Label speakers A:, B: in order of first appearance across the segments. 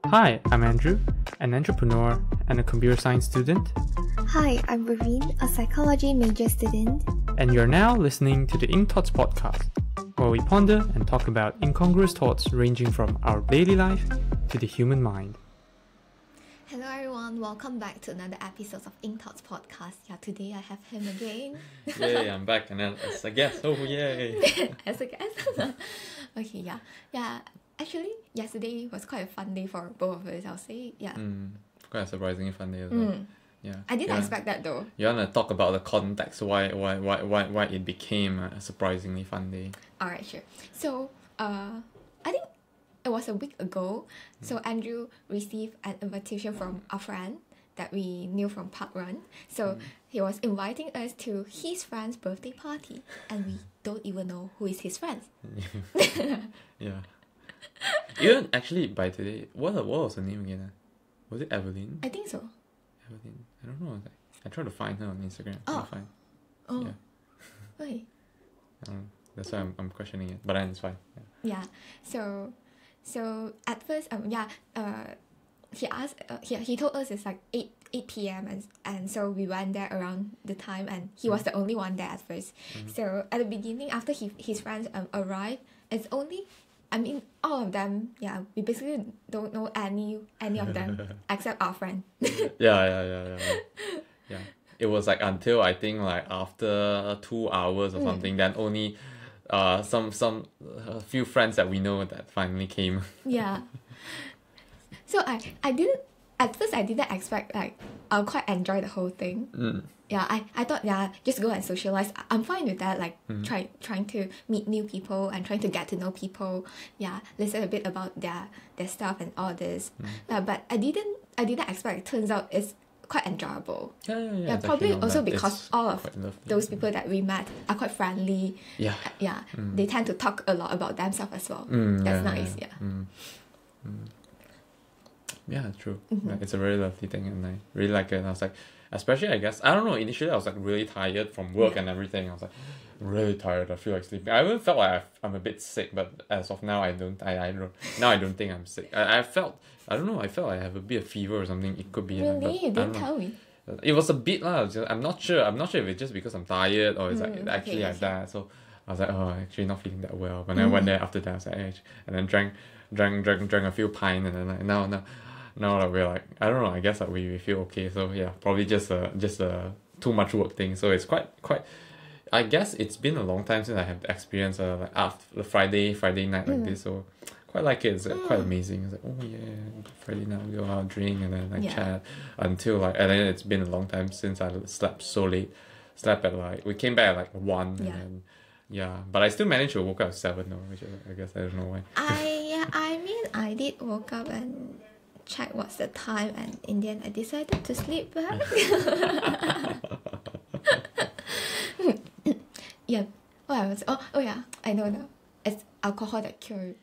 A: Hi, I'm Andrew, an entrepreneur and a computer science student,
B: Hi, I'm Raveen, a psychology major student.
A: and you're now listening to the Ink Thoughts podcast, where we ponder and talk about incongruous thoughts ranging from our daily life to the human mind.
B: Hello everyone, welcome back to another episode of Ink Thoughts podcast. Yeah, today I have him again.
C: Yay, I'm back and then as a guest. Oh, yay.
B: As a guest. Okay, yeah. Actually, yesterday was quite a fun day for both of us, I'll say. Yeah.
C: Quite a surprisingly fun day as well. Yeah.
B: I didn't expect that though.
C: You want to talk about the context, why it became a surprisingly fun day?
B: Alright, sure. So, I think it was a week ago. So Andrew received an invitation from a friend that we knew from Park Run. So he was inviting us to his friend's birthday party, and we don't even know who is his friend.
C: Yeah. Even actually by today, what was her name again? Was it Evelyn?
B: I think so.
C: Evelyn. I don't know. I tried to find her on Instagram.
B: Oh.
C: Couldn't find.
B: Oh.
C: Yeah.
B: Wait.
C: That's why I'm questioning it. But then it's fine.
B: Yeah. So at first, he asked. He told us it's like 8 p.m. and so we went there around the time, and he was the only one there at first. So at the beginning, after his friends arrived, it's only. I mean, all of them, yeah, we basically don't know any of them except our friend.
C: Yeah. It was like until I think like after 2 hours or something, then only a few friends that we know that finally came.
B: Yeah. So I didn't at first I didn't expect like I'll quite enjoy the whole thing. Yeah, I thought just go and socialize. I'm fine with that. Like trying to meet new people and trying to get to know people. Yeah, listen a bit about their stuff and all this. But I didn't expect. It turns out it's quite enjoyable.
C: Yeah.
B: Probably also because all of
C: lovely.
B: those people that we met are quite friendly.
C: Yeah.
B: They tend to talk a lot about themselves as well. That's nice. Yeah.
C: Yeah, true. Like, it's a very lovely thing, and I really like it. And I was like, especially I guess I don't know. Initially, I was like really tired from work and everything. I was like really tired. I feel like sleeping. I even felt like I'm a bit sick, but as of now, I don't. I don't. Now I don't think I'm sick. I felt. I don't know. I felt I have a bit of fever or something. It could be.
B: Really, you didn't tell me.
C: It was a bit lah. I'm not sure. I'm not sure if it's just because I'm tired or it's like actually like that. So I was like, oh, actually not feeling that well. But then I went there after that. I was like, and then drank a few pints, and then like now that we're like, I don't know, I guess that we feel okay. So yeah, probably just a too much work thing. So it's quite. I guess it's been a long time since I have experienced like after the Friday night like this. So quite like it. It's quite amazing. It's like, oh yeah, Friday night we go out, drink, and then chat until like, and then it's been a long time since I slept so late. Slept at like, we came back at like 1 and then but I still managed to woke up at 7 though, which I guess I don't know why.
B: I mean I did woke up and check what's the time, and in the end I decided to sleep back. Yeah. Oh yeah, I know now. It's alcohol that cured.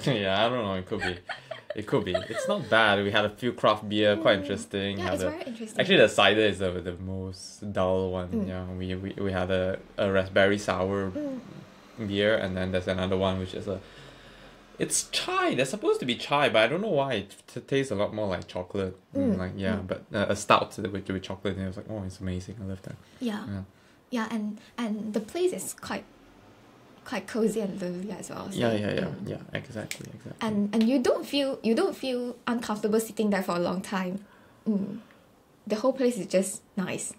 C: Yeah, I don't know. It could be. It's not bad. We had a few craft beer, quite interesting.
B: Yeah, it's very interesting.
C: Actually, the cider is the most dull one. Yeah, we had a raspberry sour beer, and then there's another one which is it's chai. There's supposed to be chai, but I don't know why it tastes a lot more like chocolate. But a stout with chocolate, and I was like, oh, it's amazing. I love that.
B: Yeah, and the place is quite cozy and lovely as well. So,
C: Yeah, exactly.
B: And you don't feel uncomfortable sitting there for a long time. The whole place is just nice.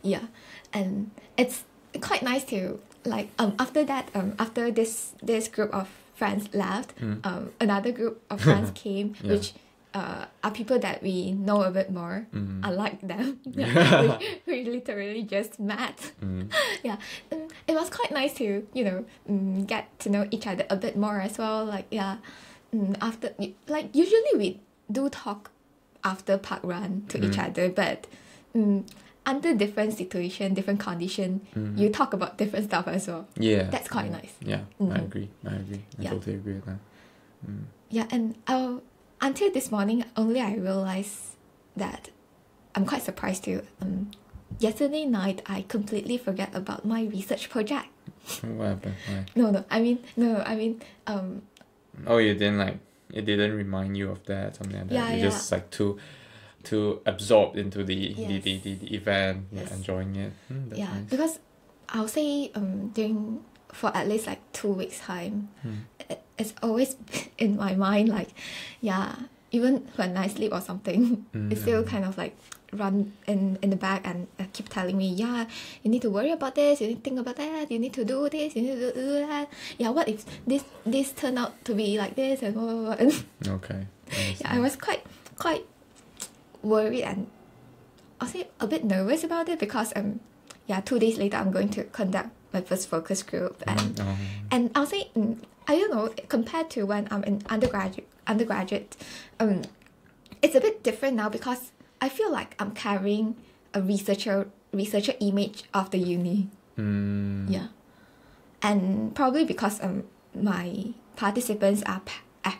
B: Yeah, and it's quite nice to like after that after this group of friends left, another group of friends came, which are people that we know a bit more, unlike them. we literally just met. Yeah, it was quite nice to get to know each other a bit more as well. Like after like usually we do talk after Park Run to each other, but under different situation, different condition, you talk about different stuff as well. Yeah, that's quite nice.
C: Yeah, I agree. I totally agree with that.
B: Yeah, and until this morning, only I realized that I'm quite surprised too. Yesterday night, I completely forgot about my research project.
C: What happened? Why?
B: No, I mean,
C: Oh, you didn't like didn't remind you of that, something like that.
B: Yeah,
C: You're just like too absorbed into the
B: Yes.
C: the event,
B: Yes.
C: enjoying it. That's
B: Yeah,
C: nice.
B: because I'll say during for at least like 2 weeks time, it's always in my mind like, yeah, even when I sleep or something, it still kind of like run in the back and keep telling me, yeah, you need to worry about this, you need to think about that, you need to do this, you need to do that. Yeah, what if this turned out to be like this and blah, blah, blah. And
C: Okay.
B: yeah, I was quite worried and I'll say a bit nervous about it because 2 days later I'm going to conduct my first focus group and I'll say I don't know, compared to when I'm in undergraduate, it's a bit different now because I feel like I'm carrying a researcher image of the uni. Yeah, and probably because my participants are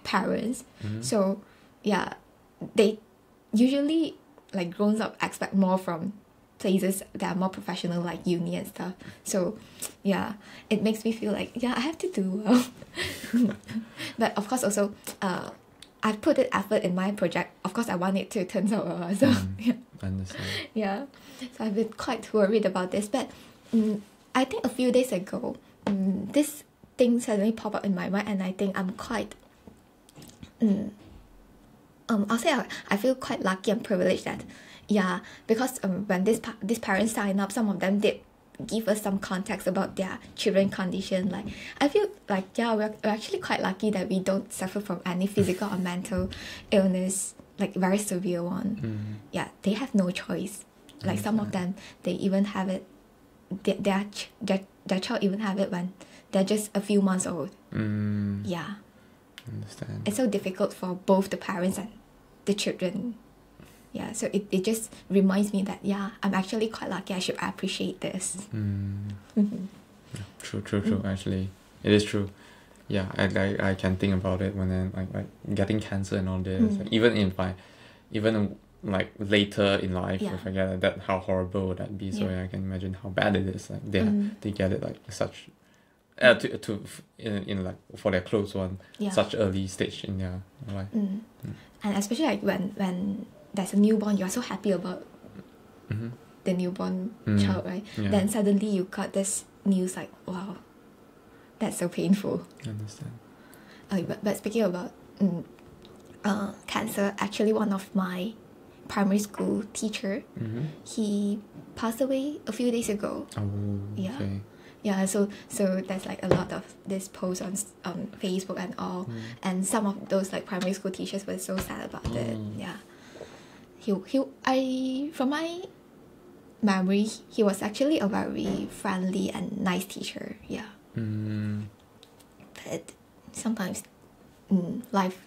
B: parents, so yeah, they usually like grown up expect more from places that are more professional like uni and stuff. So yeah, it makes me feel like I have to do well. But of course also I've put in effort in my project. Of course I want it to turn out well. So
C: I understand.
B: yeah, so I've been quite worried about this. But I think a few days ago this thing suddenly popped up in my mind and I think I'm quite I'll say I feel quite lucky and privileged that because when these parents sign up, some of them did give us some context about their children condition. Like I feel like we're actually quite lucky that we don't suffer from any physical or mental illness, like very severe one. Yeah, they have no choice. Like some of them, they even have it. Their child even have it when they're just a few months old. Yeah,
C: Understand.
B: it's so difficult for both the parents and the children. Yeah, so it just reminds me that I'm actually quite lucky. I should appreciate this.
C: True. Actually, it is true. Yeah, I can think about it when I'm like getting cancer and all this. Like, even like later in life, if I get that, how horrible would that be? So I can imagine how bad it is. Like they get it like such in like for their close one, such early stage in their life.
B: And especially like when there's a newborn, you are so happy about the newborn child, right?
C: Yeah.
B: Then suddenly you got this news like, wow, that's so painful.
C: I understand.
B: But speaking about cancer, actually one of my primary school teacher, he passed away a few days ago.
C: Oh,
B: Yeah.
C: okay.
B: Yeah, so there's like a lot of this posts on Facebook and all, and some of those like primary school teachers were so sad about it. Yeah, from my memory, he was actually a very friendly and nice teacher. Yeah, but sometimes life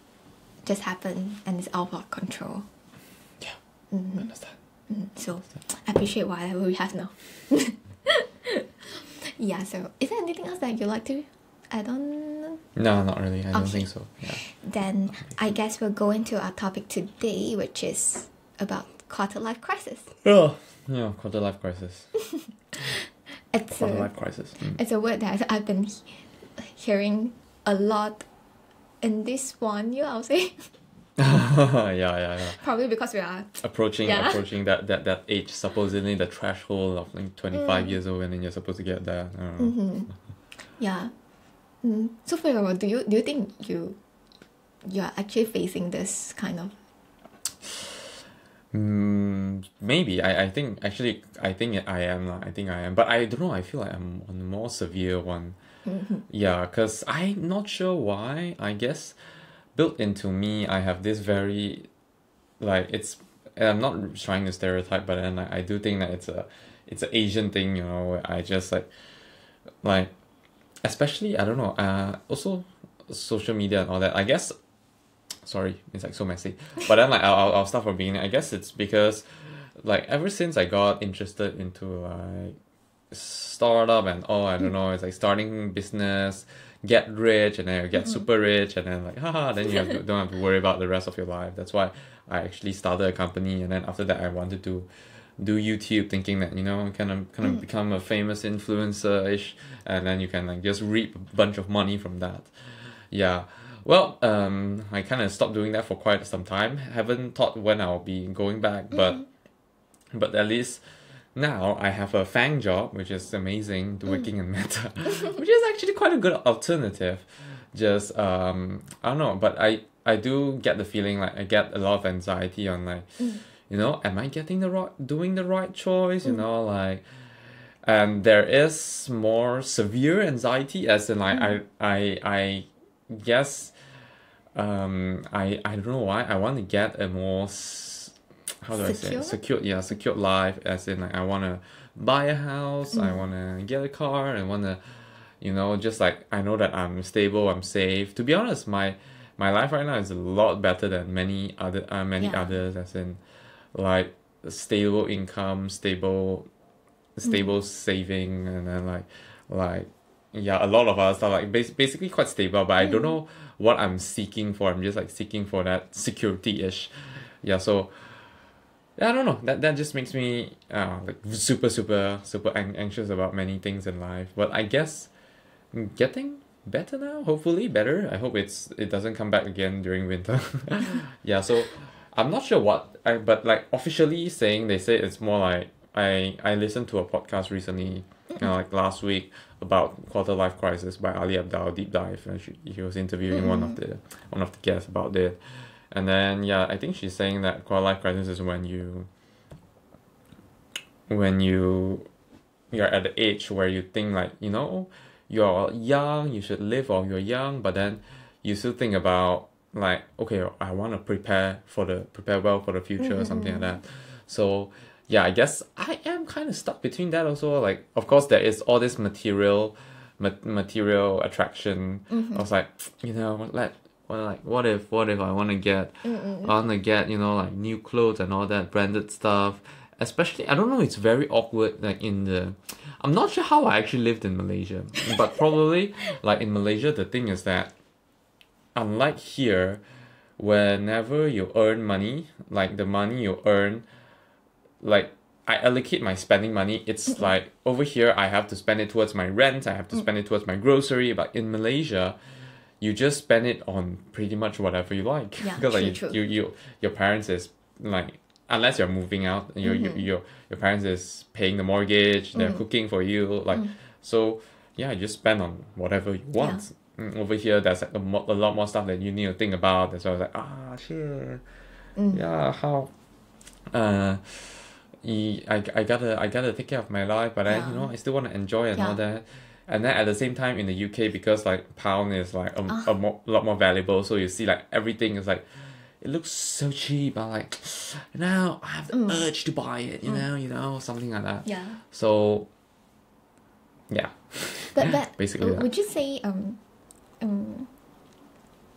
B: just happens and it's out of our control.
C: Yeah, I understand.
B: So I appreciate whatever we have now. Yeah, so is there anything else that you'd like to add on?
C: No, not really. I don't
B: Okay.
C: think so. Yeah.
B: Then I guess we'll go into our topic today, which is about quarter life crisis.
C: Yeah, quarter life crisis.
B: It's
C: Quarter life crisis.
B: it's a word that I've been hearing a lot in this 1 year, I'll say.
C: Yeah.
B: Probably because we are
C: Approaching
B: Yeah.
C: that age, supposedly the threshold of like 25 years old, and then you're supposed to get there. I don't know.
B: yeah. So first of all, do you think you're actually facing this kind of
C: Maybe I think I am lah. I think I am, but I don't know. I feel like I'm on a more severe one. Yeah, cause I'm not sure why. I guess built into me, I have this very like and I'm not trying to stereotype, but then I do think that it's an Asian thing, you know, where I just like especially I don't know, also social media and all that. I guess sorry, it's like so messy. But then like I'll start from beginning. I guess it's because like ever since I got interested into like startup and all, I don't know, it's like starting business, get rich and then you get super rich and then like then you don't have to worry about the rest of your life. That's why I actually started a company, and then after that I wanted to do YouTube, thinking that, you know, kind of become a famous influencer-ish, and then you can like just reap a bunch of money from that. Yeah. Well, I kind of stopped doing that for quite some time. Haven't thought when I'll be going back, but at least now I have a FANG job, which is amazing, working in Meta, which is actually quite a good alternative. Just I don't know, but I do get the feeling like I get a lot of anxiety on like, you know, am I doing the right choice? You know, like, and there is more severe anxiety, as in like I guess I don't know why I want to get a more how do I say it? Secured life, as in like I want to buy a house, I want to get a car, I want to, you know, just like I know that I'm stable, I'm safe. To be honest, my life right now is a lot better than many others, as in like stable income, stable saving, and then like yeah, a lot of us are like basically quite stable, but I don't know what I'm seeking for. I'm just like seeking for that security-ish. Yeah, so yeah, I don't know. That just makes me like super anxious about many things in life. But I guess I'm getting better now. Hopefully better. I hope it doesn't come back again during winter. Yeah, so I'm not sure but like officially saying, they say it's more like I listened to a podcast recently, like last week, about quarter life crisis by Ali Abdal, deep dive, and he was interviewing one of the guests about it. And then yeah, I think she's saying that quarter life crisis is when you're at the age where you think like, you know, you're young, you should live while you're young, but then you still think about like, okay, I want to prepare well for the future, or something like that. So yeah, I guess I am kind of stuck between that also. Like, of course, there is all this material attraction. I was like, you know, what if I want to get, you know, like new clothes and all that branded stuff. Especially, I don't know, it's very awkward. Like I'm not sure how I actually lived in Malaysia, but probably like in Malaysia, the thing is that unlike here, whenever you earn money, like the money you earn, like I allocate my spending money. It's like over here I have to spend it towards my rent, I have to spend it towards my grocery, but in Malaysia you just spend it on pretty much whatever you like.
B: Yeah,
C: because like
B: true.
C: your parents is like, unless you're moving out, your parents is paying the mortgage, they're cooking for you, like so yeah, you just spend on whatever you want. Over here there's like a lot more stuff that you need to think about. That's why I was like, shit, yeah, how I gotta take care of my life, but then, you know, I still want to enjoy and all that. And then at the same time in the UK, because like pound is like a lot more valuable, so you see like everything is like, it looks so cheap, but like, you know, I have the urge to buy it, you know, something like that.
B: Yeah.
C: So yeah.
B: But
C: basically
B: would you say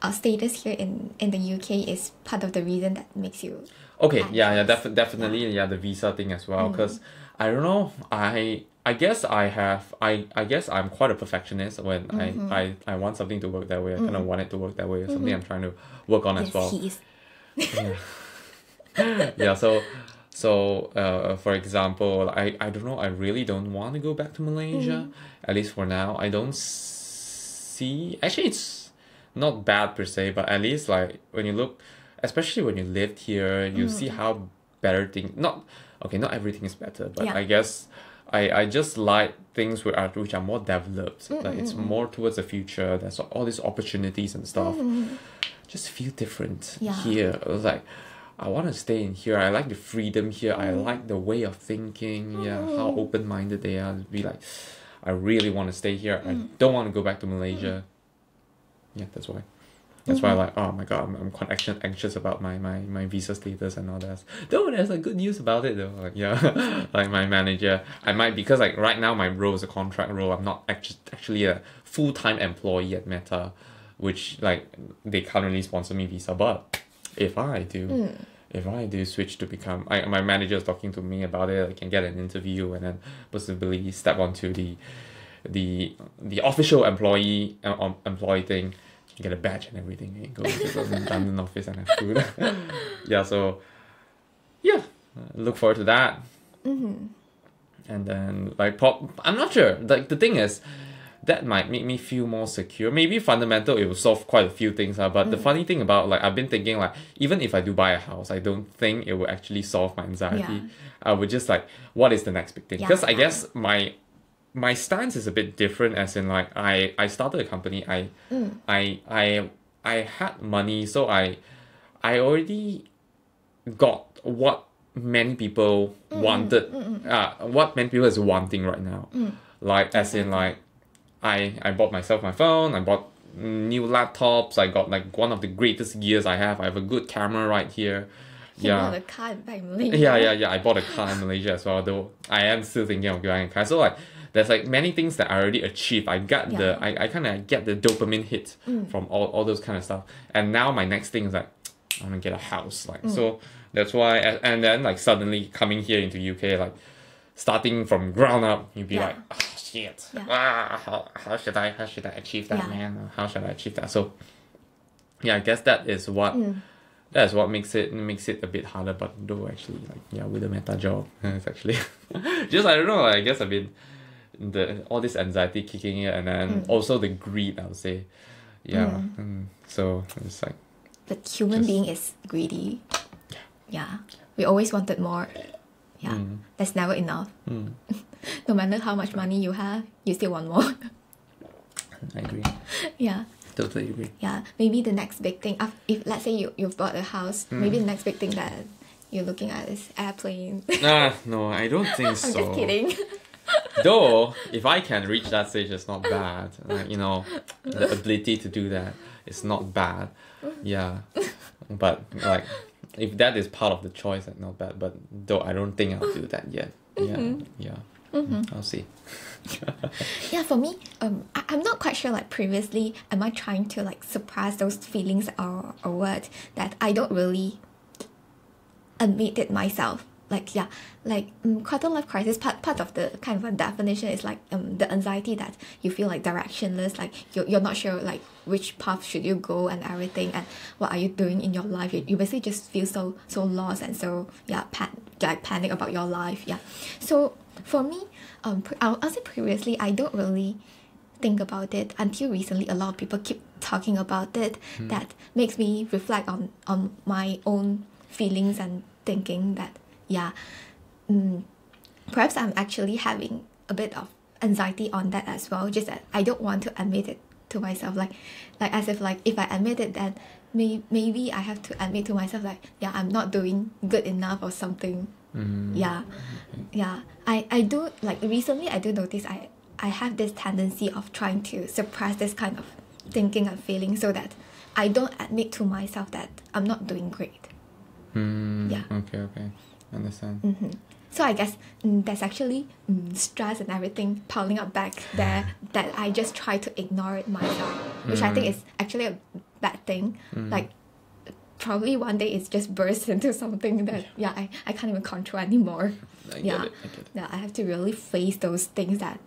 B: our status here in the UK is part of the reason that makes you
C: definitely the visa thing as well, because I don't know, I guess I'm quite a perfectionist. When I want something to work that way, I kind of want it to work that way. Something I'm trying to work on as well.
B: He is.
C: Yeah, so for example, I don't know, I really don't want to go back to Malaysia, at least for now. I don't see, actually it's not bad per se, but at least like when you look, especially when you lived here, you see how better things, not everything is better, but I guess I just like things which are more developed. Like it's more towards the future. There's all these opportunities and stuff. Just feel different here. It was like, I want to stay in here. I like the freedom here. I like the way of thinking. Yeah, how open-minded they are. Be like, I really want to stay here. I don't want to go back to Malaysia. Yeah, that's why. That's why, like, oh my god, I'm quite anxious about my visa status and all that. Though there's like good news about it though. Like, yeah, like my manager, I might, because like right now my role is a contract role. I'm not actually a full-time employee at Meta, which like they currently sponsor me visa. But if I do switch to become, my manager is talking to me about it. I can get an interview and then possibly step onto the official employee thing. Get a badge and everything, and go to the London office and have food. Yeah, so yeah, look forward to that. And then like I'm not sure. Like the thing is, that might make me feel more secure. Maybe fundamental, it will solve quite a few things. But the funny thing about, like, I've been thinking, like, even if I do buy a house, I don't think it will actually solve my anxiety.
B: Yeah.
C: I would just like, what is the next big thing?
B: Yeah,
C: Because I
B: yeah.
C: guess my stance is a bit different, as in, like, I started a company. I had money, so I already got what many people wanted, what many people is wanting right now. Like, as in, like, I bought myself my phone, I bought new laptops, I got, like, one of the greatest gears I have a good camera right here.
B: You bought a car back in Malaysia.
C: Yeah, I bought a car in Malaysia as well, though I am still thinking of buying a car. So, like, there's, like, many things that I already achieved. I got I kind of get the dopamine hit from all those kind of stuff. And now my next thing is, like, I want to get a house. Like, so that's why, and then, like, suddenly coming here into UK, like, starting from ground up, you'd be like, oh, shit. How should I achieve that, man? How should I achieve that? So, yeah, I guess that is what that's what makes it a bit harder. But though, actually, like, with a meta job, it's actually just, I don't know, I guess I've been all this anxiety kicking in, and then also the greed, I would say. So it's like,
B: but human being is greedy. Yeah, we always wanted more. Yeah, that's never enough. No matter how much money you have, you still want more.
C: I agree.
B: Yeah.
C: Totally agree.
B: Yeah, maybe the next big thing, if let's say you've bought a house, maybe the next big thing that you're looking at is airplane.
C: No, I don't think so.
B: I'm just kidding.
C: Though, if I can reach that stage, it's not bad. Like, the ability to do that is not bad. Yeah. But, like, if that is part of the choice, like, not bad. But though I don't think I'll do that yet. Yeah. I'll see.
B: Yeah, for me, I'm not quite sure, like, previously, am I trying to, like, suppress those feelings or what, that I don't really admit it myself. Like, quarter life crisis, part of the kind of a definition is, like, the anxiety that you feel, like, directionless, like, you're not sure, like, which path should you go and everything, and what are you doing in your life. You basically just feel so lost, and so, panic about your life. So for me, I'll say previously, I don't really think about it until recently. A lot of people keep talking about it. That makes me reflect on my own feelings and thinking that, perhaps I'm actually having a bit of anxiety on that as well, just that I don't want to admit it to myself, like as if, like, if I admit it, then maybe I have to admit to myself, like, I'm not doing good enough or something. I do, like, recently I do notice I have this tendency of trying to suppress this kind of thinking and feeling, so that I don't admit to myself that I'm not doing great.
C: Okay, understand.
B: So I guess there's actually stress and everything piling up back there that I just try to ignore it myself, which I think is actually a bad thing. Like, probably one day it's just burst into something that I can't even control anymore.
C: I get it.
B: Yeah, I have to really face those things that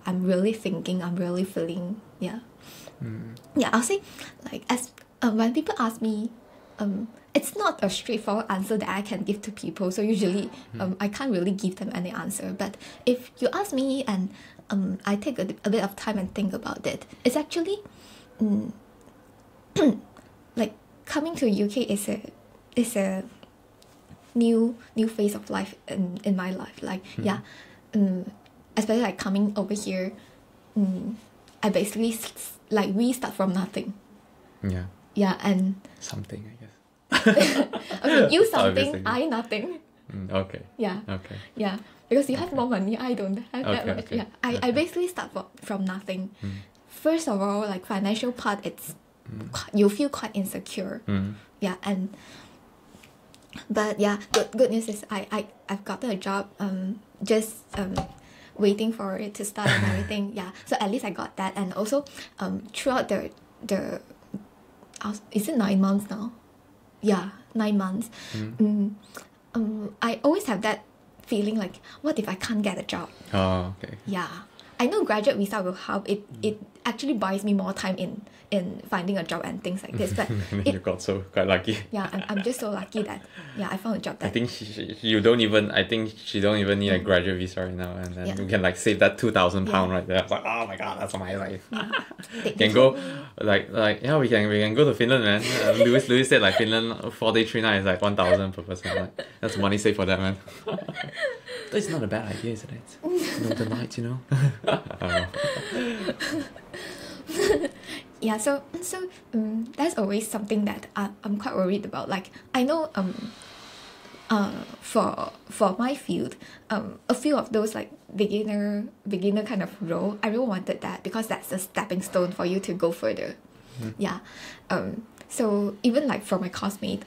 B: I'm really thinking, I'm really feeling. I'll say, like, as when people ask me, it's not a straightforward answer that I can give to people. So usually I can't really give them any answer. But if you ask me and I take a bit of time and think about it, it's actually like, coming to UK is a new phase of life in my life. Like, especially, like, coming over here, I basically like restart from nothing. And
C: Something, I guess.
B: okay, you something,
C: Obviously.
B: I nothing.
C: Okay.
B: Okay. Because you have more money, I don't have that much.
C: Okay.
B: I basically start from nothing. First of all, like, financial part, it's you feel quite insecure. But good news is I've gotten a job. Just waiting for it to start and everything. So at least I got that, and also throughout the is it 9 months now? 9 months. I always have that feeling, like, what if I can't get a job?
C: Oh, okay.
B: I know graduate visa will help. It actually buys me more time in finding a job and things like this. But
C: you got so quite lucky.
B: Yeah, I'm just so lucky that I found a job that
C: I think she don't even need a graduate visa right now, and then you can like save that £2,000 right there. I was like, oh my god, that's my life. Can go like we can go to Finland, man. Louis said like Finland 4 day 3 nights is like 1,000 per person. Like, that's money saved for that, man. That's not a bad idea, isn't it? The night, you know. I don't know.
B: Yeah, so that's always something that I'm quite worried about. Like, I know for my field, a few of those like beginner kind of role, I really wanted that because that's a stepping stone for you to go further. Yeah. So even like from my classmate,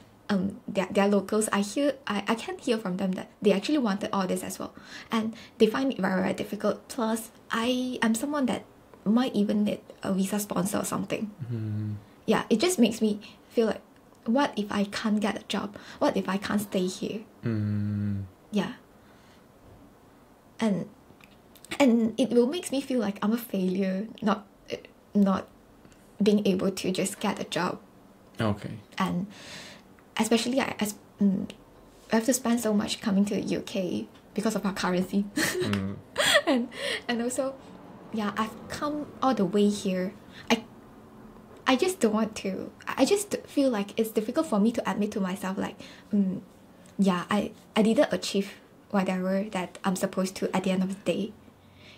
B: they're locals. I can hear from them that they actually wanted all this as well, and they find it very, very difficult. Plus, I am someone that might even need a visa sponsor or something. Yeah, it just makes me feel like, what if I can't get a job? What if I can't stay here? Yeah. And it will makes me feel like I'm a failure, not being able to just get a job.
C: Okay.
B: And especially I have to spend so much coming to the UK because of our currency. and also, yeah, I've come all the way here. I just don't want to. I just feel like it's difficult for me to admit to myself, like, yeah, I didn't achieve whatever that I'm supposed to at the end of the day.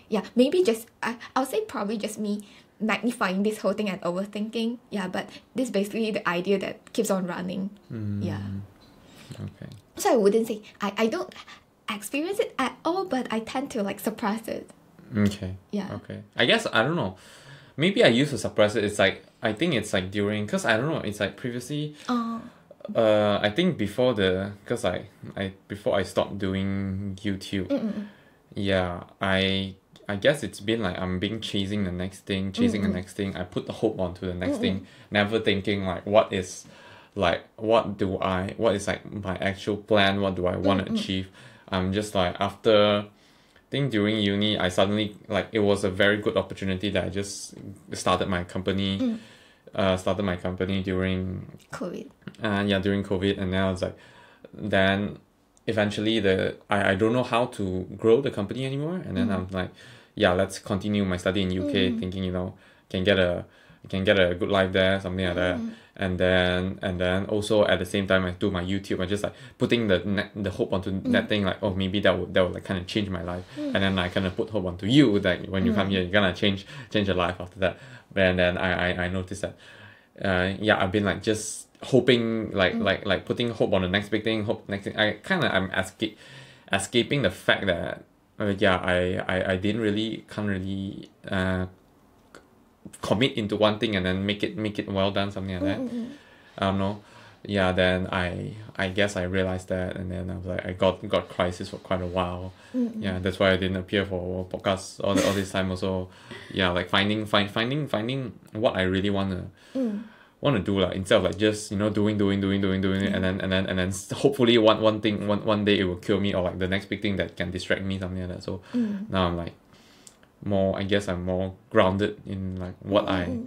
B: Yeah, maybe just, I'll say probably just me magnifying this whole thing and overthinking. Yeah, but this is basically the idea that keeps on running. Yeah.
C: Okay.
B: So I wouldn't say, I don't experience it at all, but I tend to like suppress it.
C: Okay.
B: Yeah.
C: Okay. I guess, I don't know. Maybe I used to suppress it. It's like, I think it's like during, because I don't know, it's like previously, I think before because before I stopped doing YouTube, yeah, I guess it's been like I'm chasing the next thing. I put the hope onto the next thing, never thinking like what is like what is like my actual plan, what do I want to achieve. I'm just like, after I think during uni, I suddenly, like, it was a very good opportunity that I just started my company. Started my company during
B: COVID.
C: During COVID, and then I was like, then eventually I don't know how to grow the company anymore, and then I'm like, yeah, let's continue my study in UK, thinking, you know, can get a good life there, something like that. And then also at the same time I do my YouTube, I just like putting the hope onto that thing, like, oh, maybe that would like kind of change my life. And then I kind of put hope onto you that when you come here, you're gonna change your life after that. And then I noticed that I've been like just hoping, like putting hope on the next big thing, I'm escaping the fact that I can't really commit into one thing and then make it well done, something like that. I don't know. Yeah, then I guess I realized that, and then I was like, I got crisis for quite a while. Yeah, that's why I didn't appear for podcasts all this time also. Yeah, like finding what I really wanna do, like, instead of like just, you know, doing it, and then hopefully one day it will kill me, or like the next big thing that can distract me, something like that. So now I'm like I'm more grounded in like what I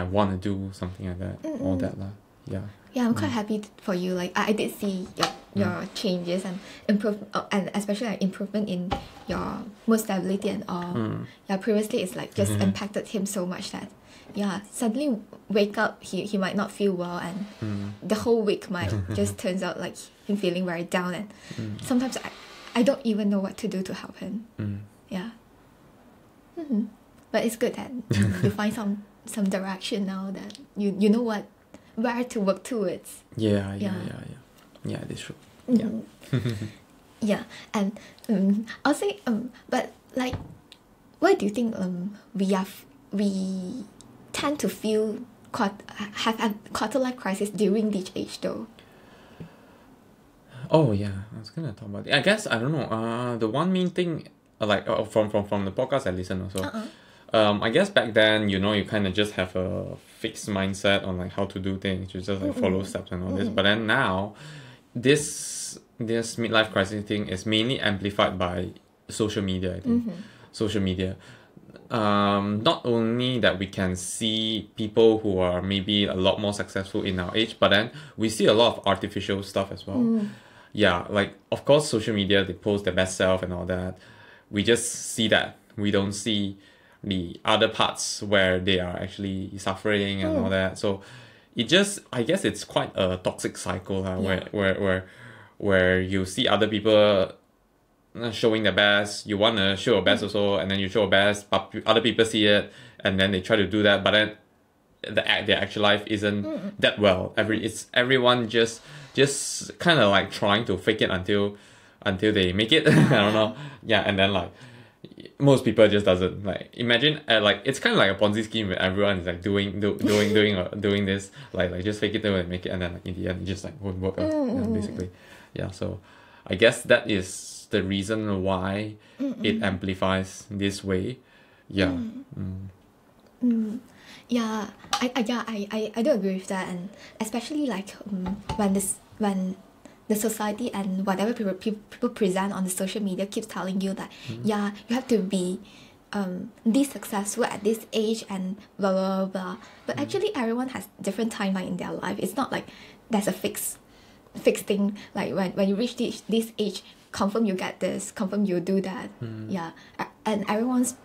C: want to do, something like that. All that lah. Yeah,
B: I'm quite happy for you. Like, I did see your changes and and especially like improvement in your mood stability and all. Yeah, previously it's like just impacted him so much that suddenly wake up, he might not feel well, and the whole week might just turns out like him feeling very down, and sometimes I don't even know what to do to help him. Yeah. But it's good that you find some direction now, that you know where to work towards. Yeah,
C: that's true.
B: Yeah, and I'll say but like, why do you think we tend to feel have a quarter life crisis during this age though?
C: Oh yeah, I was gonna talk about it. I guess, I don't know. The one main thing, like, from the podcast I listen also. I guess back then, you know, you kind of just have a fixed mindset on like how to do things. You just like follow steps and all this. But then now, this midlife crisis thing is mainly amplified by social media, I think. social media, not only that we can see people who are maybe a lot more successful in our age, but then we see a lot of artificial stuff as well. Yeah, like of course social media, they post their best self and all that. We just see that. We don't see the other parts where they are actually suffering and all that. So it just, I guess it's quite a toxic cycle, where you see other people showing their best, you want to show your best also, and then you show your best, but other people see it, and then they try to do that, but then their actual life isn't that well. Everyone just kind of like trying to fake it until they make it. I don't know. Yeah, and then like most people just doesn't, like, imagine like it's kind of like a Ponzi scheme where everyone is like doing this, like just fake it till they make it, and then like in the end it just like won't work out, basically. Yeah, so I guess that is the reason why it amplifies this way. Yeah.
B: Yeah, I do agree with that, and especially like when the society and whatever people present on the social media keeps telling you that you have to be this successful at this age and blah blah blah. But actually everyone has different timeline in their life. It's not like there's a fixed thing, like when you reach this age, confirm you get this, confirm you do that. Yeah, and everyone's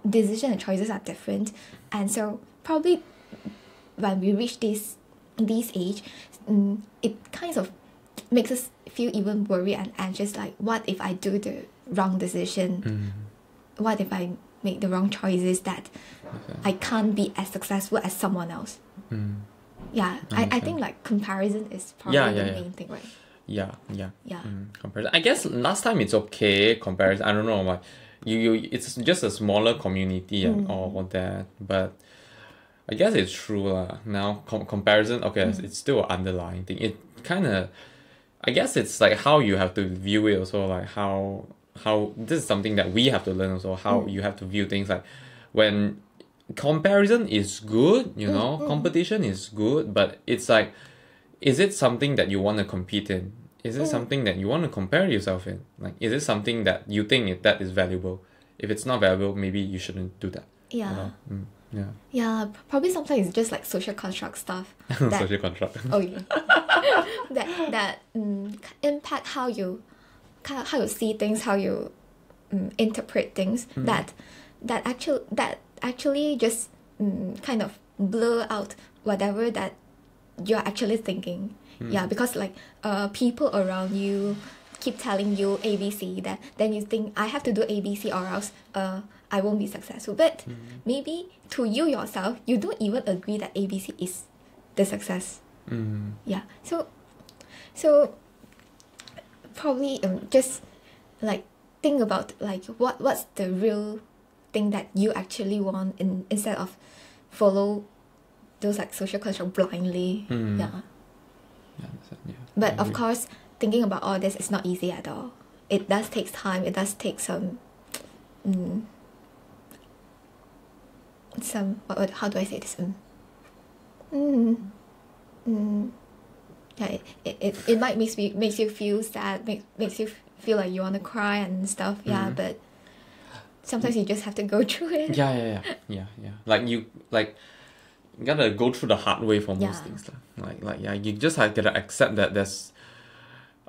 B: decision and choices are different, and so probably when we reach this age, it kind of makes us feel even worried and anxious, like what if I do the wrong decision, what if I make the wrong choices, that I can't be as successful as someone else. Yeah, I think like comparison is probably the main thing, right?
C: Yeah. Comparison, I guess last time it's okay, comparison, I don't know, like you it's just a smaller community and all that, but I guess it's true now. Comparison, okay, it's still an underlying thing. It kind of, I guess it's like how you have to view it also, like how this is something that we have to learn also, how you have to view things. Like when comparison is good, competition is good, but it's like, is it something that you want to compete in? Is it something that you want to compare yourself in? Like, is it something that you think that is valuable? If it's not valuable, maybe you shouldn't do that.
B: Yeah. Yeah, probably sometimes it's just like social construct stuff.
C: Social construct.
B: Oh yeah. that impact how you see things, how you interpret things. That actually just kind of blur out whatever that you're actually thinking. Yeah, because like people around you keep telling you ABC, that then you think I have to do ABC or else I won't be successful. But maybe to you yourself, you don't even agree that ABC is the success. Yeah. So probably just like think about like what's the real thing that you actually want, instead of follow those like social construct blindly. Yeah. But of course, thinking about all this is not easy at all. It does take time. It does take some how do I say this? Yeah, it might makes you feel sad, makes you feel like you want to cry and stuff. Yeah, but sometimes you just have to go through it.
C: Yeah. Like you gotta go through the hard way for most things. You just have to accept that there's,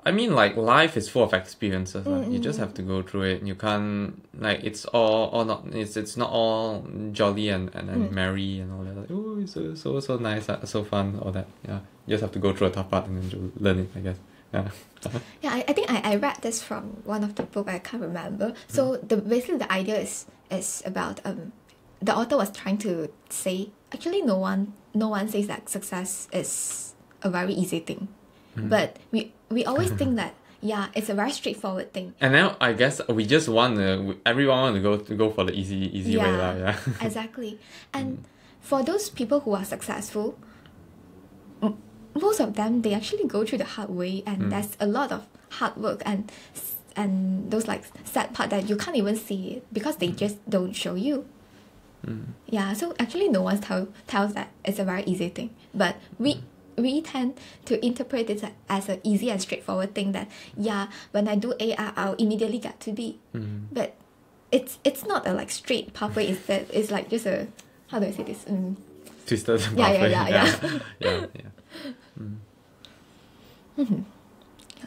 C: I mean, like life is full of experiences. You just have to go through it. You can't, like, it's all or not. It's not all jolly and merry and all that. Like, oh, it's so nice, so fun, all that. Yeah, you just have to go through a tough part and then learn it, I guess. Yeah.
B: Yeah, I think I read this from one of the book. I can't remember. So basically the idea is about the author was trying to say, actually no one says that success is a very easy thing. But we always think that it's a very straightforward thing.
C: And now I guess we just everyone want to go for the easy way. Yeah.
B: Exactly. And for those people who are successful, most of them, they actually go through the hard way, and there's a lot of hard work and those like sad part that you can't even see it because they just don't show you. Yeah, so actually no one tells that it's a very easy thing, but we tend to interpret it as an easy and straightforward thing, that when I do A, I'll immediately get to B. But it's not a like straight pathway. It's like just a, how do I say this?
C: Twisted
B: Yeah.
C: yeah.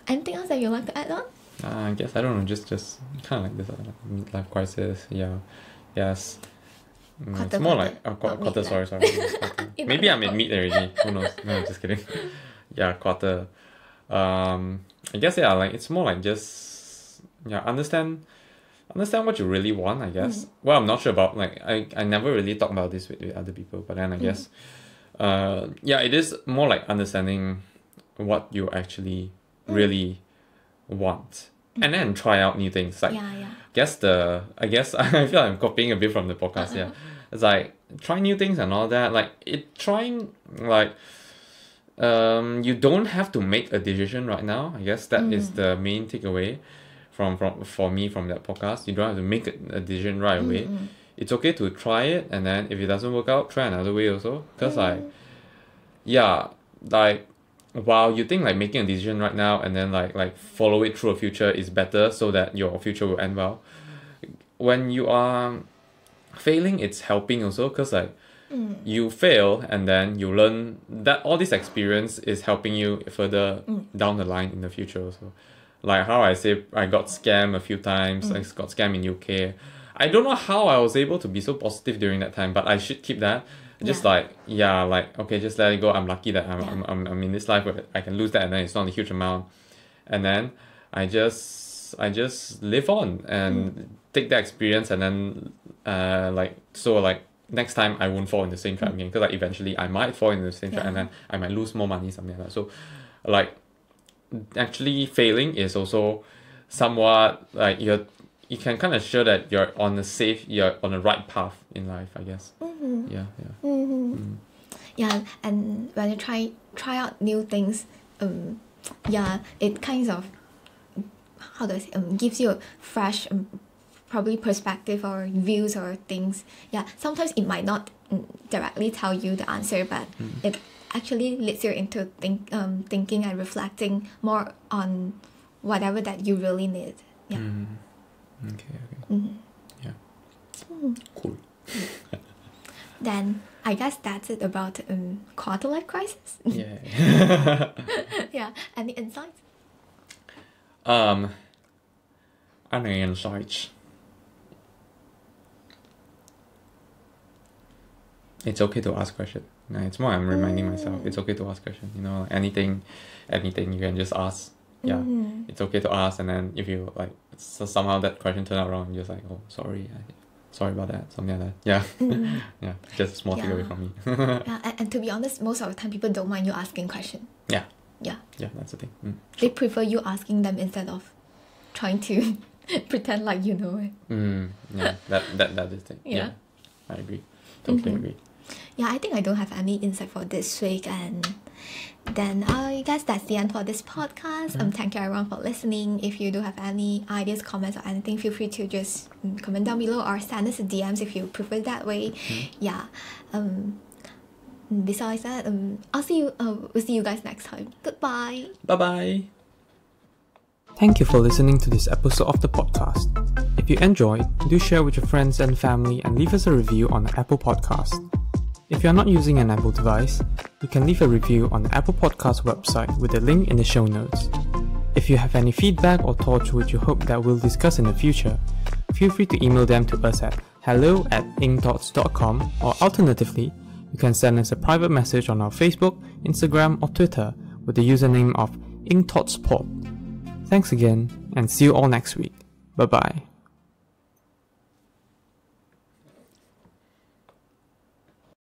B: Anything else that you'd like to add on?
C: I guess I don't know. Just kind of like this midlife crisis. Yeah. Yes. It's more like quarter. Sorry. Quarter. Maybe I'm in mid already. Who knows? No, just kidding. Yeah, quarter. I guess like it's more like just understand what you really want, I guess. Well, I'm not sure about, like, I never really talk about this with other people, but then I guess it is more like understanding what you actually really want, and then try out new things. Like, I guess I feel like I'm copying a bit from the podcast. Yeah, it's like try new things and all that. Like trying, like, you don't have to make a decision right now. I guess that is the main takeaway for me from that podcast. You don't have to make a decision right away. It's okay to try it, and then if it doesn't work out, try another way also. Because like while you think like making a decision right now and then like follow it through a future is better so that your future will end well, when you are failing, it's helping also, because like you fail and then you learn that all this experience is helping you further down the line in the future also. Like how I say, I got scammed a few times. I got scammed in UK. I don't know how I was able to be so positive during that time, but I should keep that. Just okay, just let it go. I'm lucky that I'm in this life where I can lose that, and then it's not a huge amount. And then I just live on and take that experience, and then next time I won't fall in the same trap again, because like eventually I might fall into the same trap, and then I might lose more money, something like that. So like actually failing is also somewhat like you can kind of show that you're on the right path in life, I guess.
B: Yeah, and when you try out new things, it kind of, how do I say, gives you a fresh probably perspective or views or things. Yeah, sometimes it might not directly tell you the answer, but it actually leads you into thinking and reflecting more on whatever that you really need. Yeah.
C: Okay. Yeah. Cool.
B: Then I guess that's it about quarter life crisis.
C: Yeah.
B: Yeah. Any insights?
C: Any insights? It's okay to ask questions. No, it's more I'm reminding myself. It's okay to ask questions. You know, anything you can just ask. Yeah, it's okay to ask, and then if you like somehow that question turned out wrong, you're just like, oh, sorry about that, something like that. Yeah. Yeah, just a small takeaway from me.
B: And to be honest, most of the time people don't mind you asking questions. Yeah,
C: that's the thing.
B: They prefer you asking them instead of trying to pretend like you know it.
C: Yeah, that is the thing. Yeah, I agree. Totally agree.
B: Yeah, I think I don't have any insight for this week, and then I guess that's the end for this podcast. Thank you everyone for listening. If you do have any ideas, comments, or anything, feel free to just comment down below or send us a DMs if you prefer that way. Yeah. Besides that, we'll see you guys next time. Goodbye.
C: Bye.
A: Thank you for listening to this episode of the podcast. If you enjoyed, do share with your friends and family and leave us a review on the Apple Podcast. If you are not using an Apple device, you can leave a review on the Apple Podcast website with a link in the show notes. If you have any feedback or thoughts which you hope that we'll discuss in the future, feel free to email them to us at hello@incthoughts.com, or alternatively, you can send us a private message on our Facebook, Instagram or Twitter with the username of incthoughtspod. Thanks again, and see you all next week. Bye bye.